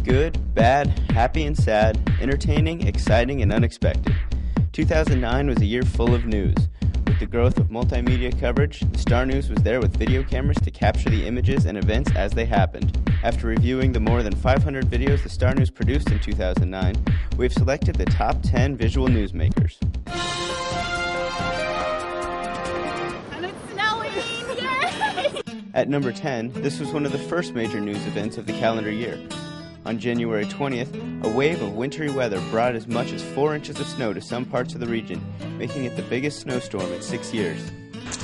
good, bad, happy and sad, entertaining, exciting, and unexpected. 2009 was a year full of news. With the growth of multimedia coverage, StarNews was there with video cameras to capture the images and events as they happened. After reviewing the more than 500 videos the StarNews produced in 2009, we have selected the top 10 visual newsmakers. And it's snowing! Yay! At number 10, this was one of the first major news events of the calendar year. On January 20th, a wave of wintry weather brought as much as 4 inches of snow to some parts of the region, making it the biggest snowstorm in 6 years.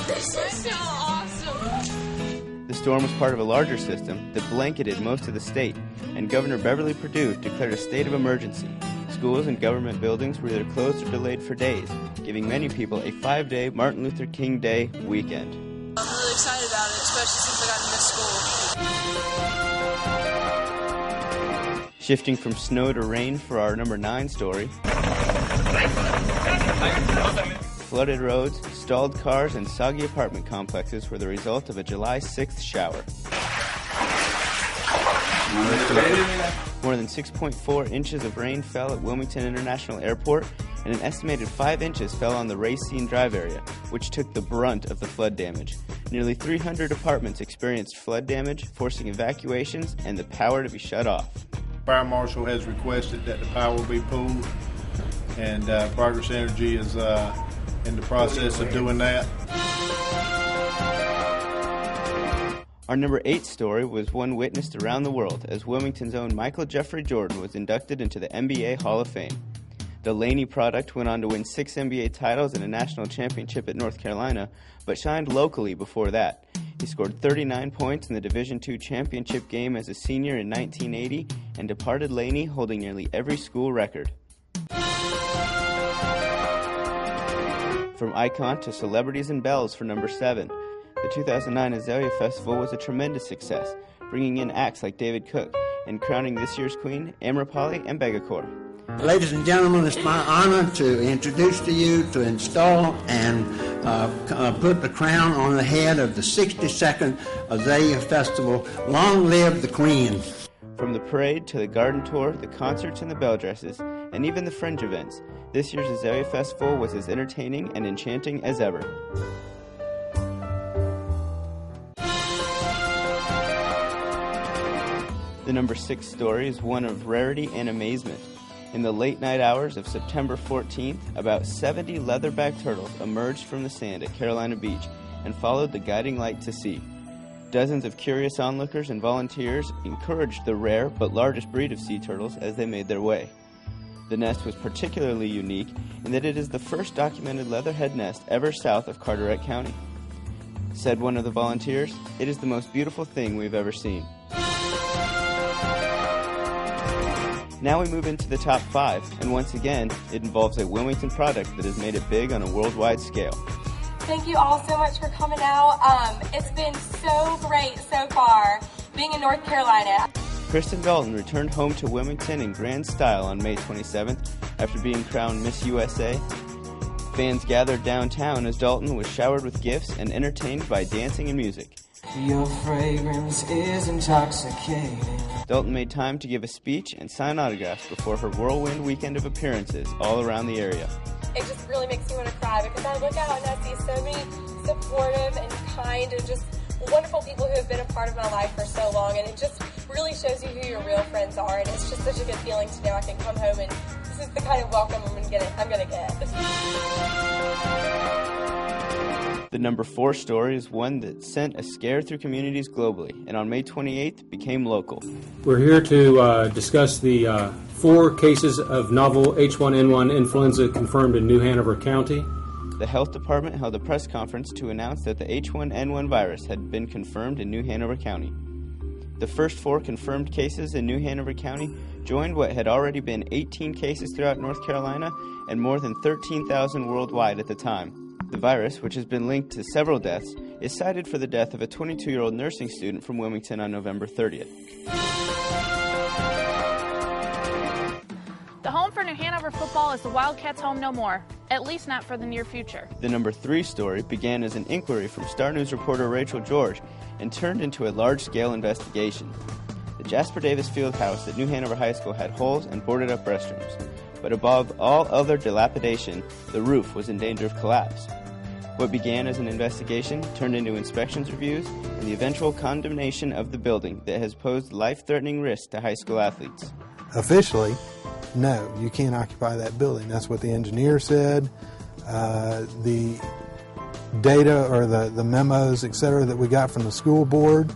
This is so awesome! The storm was part of a larger system that blanketed most of the state, and Governor Beverly Perdue declared a state of emergency. Schools and government buildings were either closed or delayed for days, giving many people a 5-day Martin Luther King Day weekend. I'm really excited about it, especially since I got to miss school. Shifting from snow to rain for our number 9 story. Flooded roads, stalled cars, and soggy apartment complexes were the result of a July 6th shower. More than 6.4 inches of rain fell at Wilmington International Airport, and an estimated 5 inches fell on the Racine Drive area, which took the brunt of the flood damage. Nearly 300 apartments experienced flood damage, forcing evacuations and the power to be shut off. Fire Marshal has requested that the power be pulled, and Progress Energy is in the process of doing that. Our number 8 story was one witnessed around the world as Wilmington's own Michael Jeffrey Jordan was inducted into the NBA Hall of Fame. The Laney product went on to win 6 NBA titles and a national championship at North Carolina, but shined locally before that. He scored 39 points in the Division II championship game as a senior in 1980 and departed Laney holding nearly every school record. From icon to celebrities and bells for number 7. The 2009 Azalea Festival was a tremendous success, bringing in acts like David Cook and crowning this year's queen, Amrapali and Begakor. Ladies and gentlemen, it's my honor to introduce to you, to install and put the crown on the head of the 62nd Azalea Festival. Long live the Queen! From the parade to the garden tour, the concerts and the bell dresses, and even the fringe events, this year's Azalea Festival was as entertaining and enchanting as ever. The number 6 story is one of rarity and amazement. In the late night hours of September 14th, about 70 leatherback turtles emerged from the sand at Carolina Beach and followed the guiding light to sea. Dozens of curious onlookers and volunteers encouraged the rare but largest breed of sea turtles as they made their way. The nest was particularly unique in that it is the first documented leatherhead nest ever south of Carteret County. Said one of the volunteers, "It is the most beautiful thing we've ever seen." Now we move into the top 5, and once again, it involves a Wilmington product that has made it big on a worldwide scale. Thank you all so much for coming out. It's been so great so far being in North Carolina. Kristen Dalton returned home to Wilmington in grand style on May 27th after being crowned Miss USA. Fans gathered downtown as Dalton was showered with gifts and entertained by dancing and music. Your fragrance is intoxicating. Dalton made time to give a speech and sign autographs before her whirlwind weekend of appearances all around the area. It just really makes me want to cry because I look out and I see so many supportive and kind and just wonderful people who have been a part of my life for so long, and it just really shows you who your real friends are, and it's just such a good feeling to know I can come home and this is the kind of welcome I'm going to get. The number 4 story is one that sent a scare through communities globally, and on May 28th became local. We're here to discuss the 4 cases of novel H1N1 influenza confirmed in New Hanover County. The health department held a press conference to announce that the H1N1 virus had been confirmed in New Hanover County. The first 4 confirmed cases in New Hanover County joined what had already been 18 cases throughout North Carolina and more than 13,000 worldwide at the time. The virus, which has been linked to several deaths, is cited for the death of a 22-year-old nursing student from Wilmington on November 30th. The home for New Hanover football is the Wildcats' home no more, at least not for the near future. The number 3 story began as an inquiry from StarNews reporter Rachel George and turned into a large-scale investigation. The The Jasper Davis Field House at New Hanover High School had holes and boarded-up restrooms. But above all other dilapidation, the roof was in danger of collapse. What began as an investigation turned into inspections reviews and the eventual condemnation of the building that has posed life-threatening risk to high school athletes. Officially, no, you can't occupy that building. That's what the engineer said. The data or the memos, etc., that we got from the school board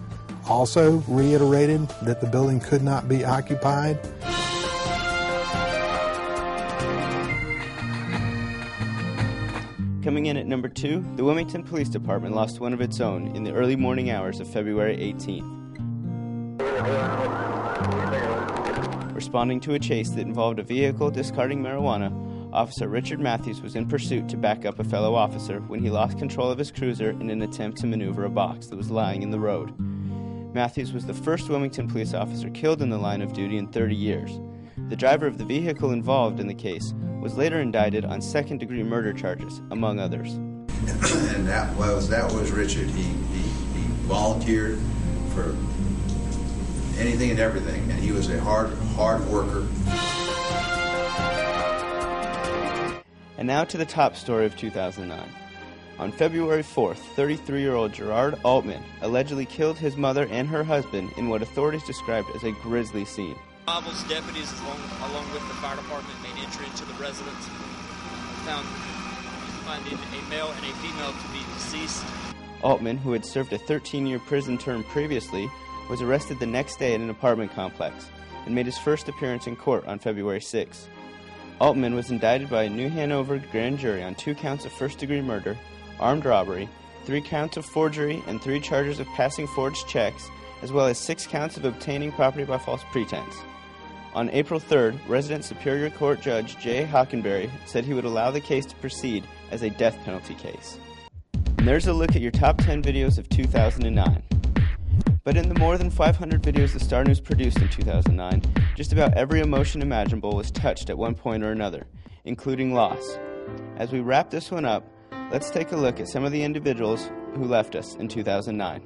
also reiterated that the building could not be occupied. Coming in at number 2, the Wilmington Police Department lost one of its own in the early morning hours of February 18th. Responding to a chase that involved a vehicle discarding marijuana, Officer Richard Matthews was in pursuit to back up a fellow officer when he lost control of his cruiser in an attempt to maneuver a box that was lying in the road. Matthews was the first Wilmington police officer killed in the line of duty in 30 years. The driver of the vehicle involved in the case was later indicted on second-degree murder charges, among others. And that was Richard. He volunteered for anything and everything, and he was a hard worker. And now to the top story of 2009. On February 4th, 33-year-old Gerard Altman allegedly killed his mother and her husband in what authorities described as a grisly scene. Bibles deputies, along with the fire department, made entry into the residence, finding a male and a female to be deceased. Altman, who had served a 13-year prison term previously, was arrested the next day at an apartment complex and made his first appearance in court on February 6th. Altman was indicted by a New Hanover grand jury on 2 counts of first-degree murder, armed robbery, 3 counts of forgery, and 3 charges of passing forged checks, as well as 6 counts of obtaining property by false pretense. On April 3rd, resident Superior Court Judge Jay Hockenberry said he would allow the case to proceed as a death penalty case. And there's a look at your top 10 videos of 2009. But in the more than 500 videos the StarNews produced in 2009, just about every emotion imaginable was touched at one point or another, including loss. As we wrap this one up, let's take a look at some of the individuals who left us in 2009.